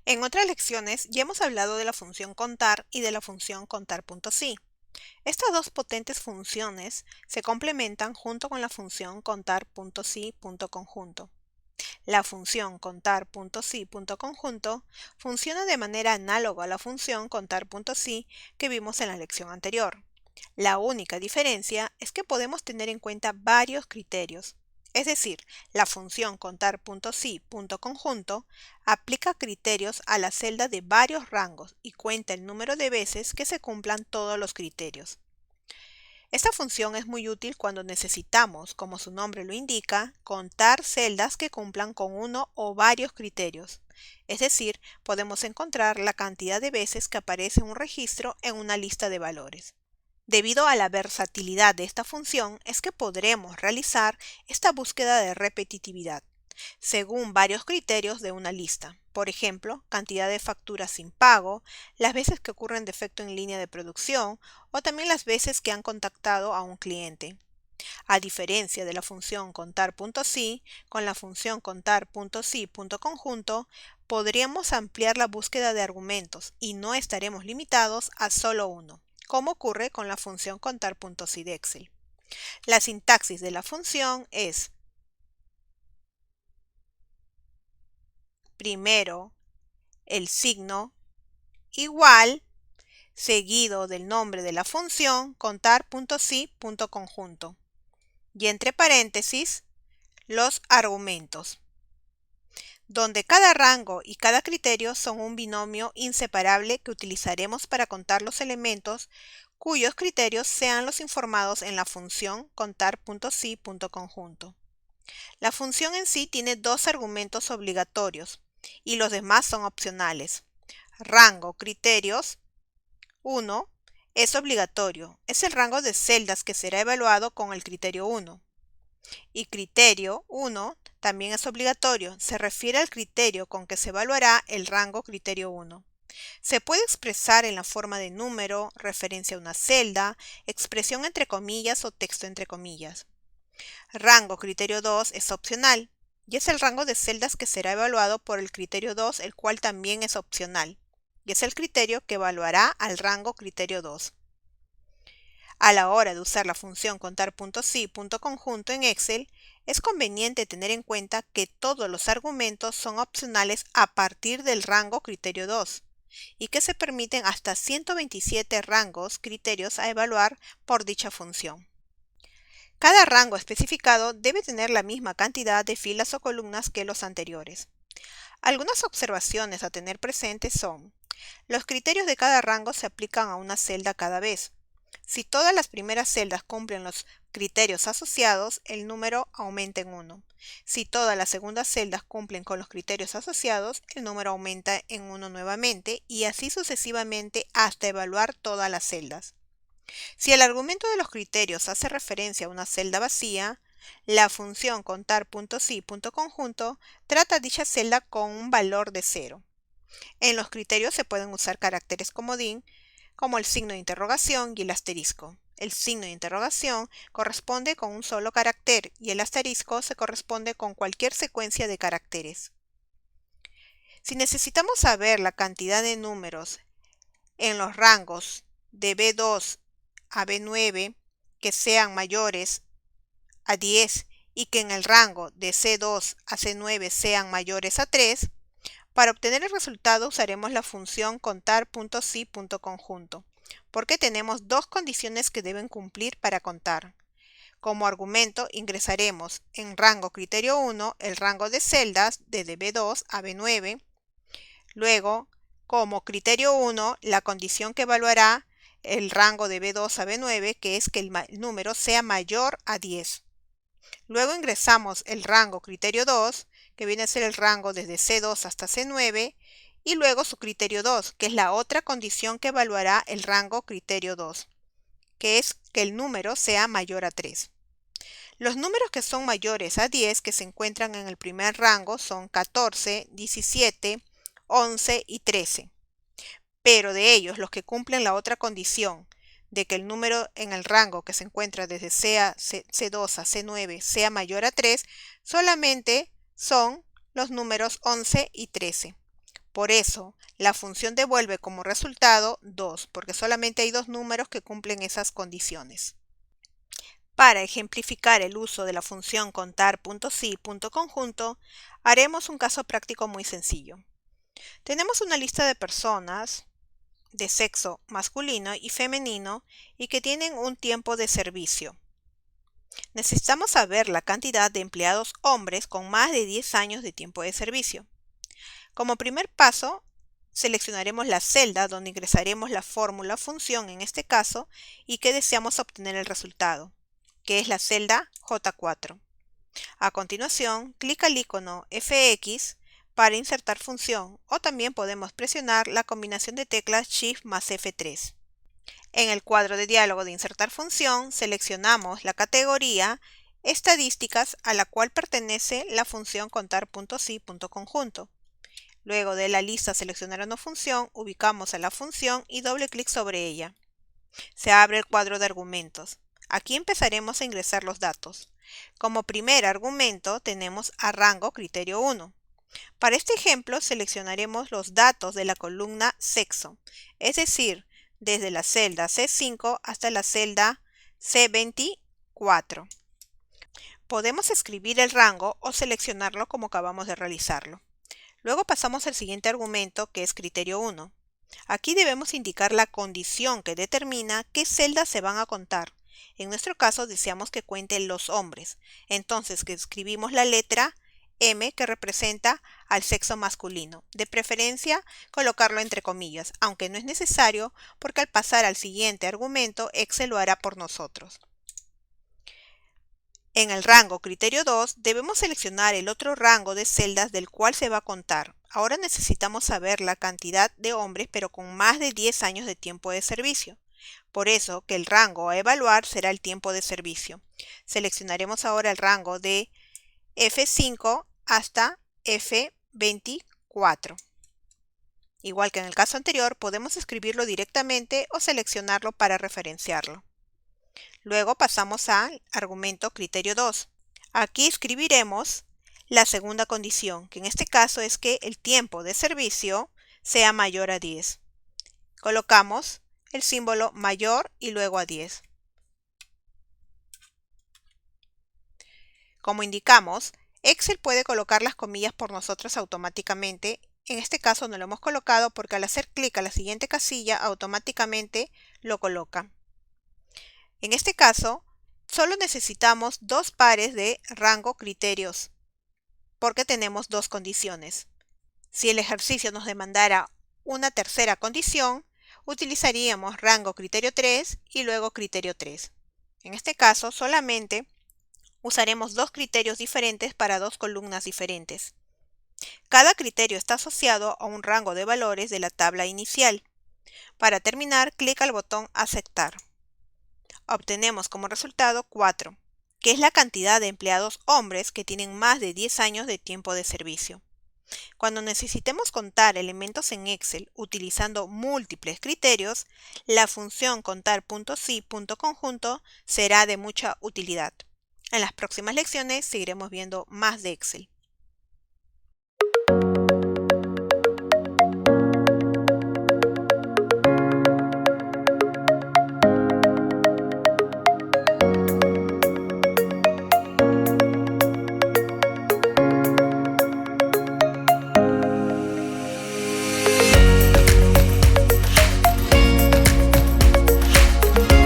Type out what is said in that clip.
En otras lecciones ya hemos hablado de la función contar y de la función contar.si. Estas dos potentes funciones se complementan junto con la función contar.si.conjunto. La función contar.si.conjunto funciona de manera análoga a la función contar.si que vimos en la lección anterior. La única diferencia es que podemos tener en cuenta varios criterios. Es decir, la función contar.si.conjunto aplica criterios a la celda de varios rangos y cuenta el número de veces que se cumplan todos los criterios. Esta función es muy útil cuando necesitamos, como su nombre lo indica, contar celdas que cumplan con uno o varios criterios. Es decir, podemos encontrar la cantidad de veces que aparece un registro en una lista de valores. Debido a la versatilidad de esta función es que podremos realizar esta búsqueda de repetitividad según varios criterios de una lista. Por ejemplo, cantidad de facturas sin pago, las veces que ocurren defecto en línea de producción o también las veces que han contactado a un cliente. A diferencia de la función contar.si, con la función contar.si.conjunto podríamos ampliar la búsqueda de argumentos y no estaremos limitados a solo uno, como ocurre con la función contar.si de Excel. La sintaxis de la función es: primero, el signo igual, seguido del nombre de la función contar.si.conjunto y entre paréntesis los argumentos, donde cada rango y cada criterio son un binomio inseparable que utilizaremos para contar los elementos cuyos criterios sean los informados en la función contar.si.conjunto. La función en sí tiene dos argumentos obligatorios y los demás son opcionales. Rango criterios 1 es obligatorio, es el rango de celdas que será evaluado con el criterio 1. Y criterio 1 también es obligatorio, se refiere al criterio con que se evaluará el rango criterio 1. Se puede expresar en la forma de número, referencia a una celda, expresión entre comillas o texto entre comillas. Rango criterio 2 es opcional y es el rango de celdas que será evaluado por el criterio 2, el cual también es opcional, y es el criterio que evaluará al rango criterio 2. A la hora de usar la función contar.si.conjunto en Excel, es conveniente tener en cuenta que todos los argumentos son opcionales a partir del rango criterio 2 y que se permiten hasta 127 rangos criterios a evaluar por dicha función. Cada rango especificado debe tener la misma cantidad de filas o columnas que los anteriores. Algunas observaciones a tener presentes son: los criterios de cada rango se aplican a una celda cada vez. Si todas las primeras celdas cumplen los criterios asociados, el número aumenta en 1. Si todas las segundas celdas cumplen con los criterios asociados, el número aumenta en 1 nuevamente y así sucesivamente hasta evaluar todas las celdas. Si el argumento de los criterios hace referencia a una celda vacía, la función contar.si.conjunto trata dicha celda con un valor de 0. En los criterios se pueden usar caracteres comodín como el signo de interrogación y el asterisco. El signo de interrogación corresponde con un solo carácter y el asterisco se corresponde con cualquier secuencia de caracteres. Si necesitamos saber la cantidad de números en los rangos de B2 a B9 que sean mayores a 10 y que en el rango de C2 a C9 sean mayores a 3, para obtener el resultado usaremos la función contar.si.conjunto, porque tenemos dos condiciones que deben cumplir para contar. Como argumento ingresaremos en rango criterio 1 el rango de celdas desde B2 a B9. Luego, como criterio 1, la condición que evaluará el rango de B2 a B9, que es que el número sea mayor a 10. Luego ingresamos el rango criterio 2, que viene a ser el rango desde C2 hasta C9, y luego su criterio 2, que es la otra condición que evaluará el rango criterio 2, que es que el número sea mayor a 3. Los números que son mayores a 10 que se encuentran en el primer rango son 14, 17, 11 y 13. Pero de ellos, los que cumplen la otra condición de que el número en el rango que se encuentra desde C2 a C9 sea mayor a 3, solamente son los números 11 y 13. Por eso, la función devuelve como resultado 2, porque solamente hay dos números que cumplen esas condiciones. Para ejemplificar el uso de la función contar.si.conjunto, haremos un caso práctico muy sencillo. Tenemos una lista de personas de sexo masculino y femenino y que tienen un tiempo de servicio. Necesitamos saber la cantidad de empleados hombres con más de 10 años de tiempo de servicio. Como primer paso, seleccionaremos la celda donde ingresaremos la fórmula función en este caso y que deseamos obtener el resultado, que es la celda J4. A continuación, clic al icono FX para insertar función o también podemos presionar la combinación de teclas Shift más F3. En el cuadro de diálogo de insertar función, seleccionamos la categoría Estadísticas a la cual pertenece la función contar.si.conjunto. Luego de la lista Seleccionar una función, ubicamos a la función y doble clic sobre ella. Se abre el cuadro de argumentos. Aquí empezaremos a ingresar los datos. Como primer argumento tenemos a rango criterio 1. Para este ejemplo seleccionaremos los datos de la columna sexo, es decir, desde la celda C5 hasta la celda C24. Podemos escribir el rango o seleccionarlo como acabamos de realizarlo. Luego pasamos al siguiente argumento, que es criterio 1. Aquí debemos indicar la condición que determina qué celdas se van a contar. En nuestro caso deseamos que cuenten los hombres. Entonces escribimos la letra M que representa al sexo masculino. De preferencia colocarlo entre comillas, aunque no es necesario porque al pasar al siguiente argumento Excel lo hará por nosotros. En el rango criterio 2 debemos seleccionar el otro rango de celdas del cual se va a contar. Ahora necesitamos saber la cantidad de hombres pero con más de 10 años de tiempo de servicio. Por eso que el rango a evaluar será el tiempo de servicio. Seleccionaremos ahora el rango de F5 hasta F24. Igual que en el caso anterior, podemos escribirlo directamente o seleccionarlo para referenciarlo. Luego pasamos al argumento criterio 2. Aquí escribiremos la segunda condición, que en este caso es que el tiempo de servicio sea mayor a 10. Colocamos el símbolo mayor y luego a 10. Como indicamos, Excel puede colocar las comillas por nosotros automáticamente. En este caso no lo hemos colocado porque al hacer clic a la siguiente casilla automáticamente lo coloca. En este caso, solo necesitamos dos pares de rango criterios, porque tenemos dos condiciones. Si el ejercicio nos demandara una tercera condición, utilizaríamos rango criterio 3 y luego criterio 3. En este caso, solamente usaremos dos criterios diferentes para dos columnas diferentes. Cada criterio está asociado a un rango de valores de la tabla inicial. Para terminar, clic al botón Aceptar. Obtenemos como resultado 4, que es la cantidad de empleados hombres que tienen más de 10 años de tiempo de servicio. Cuando necesitemos contar elementos en Excel utilizando múltiples criterios, la función contar.si.conjunto será de mucha utilidad. En las próximas lecciones seguiremos viendo más de Excel.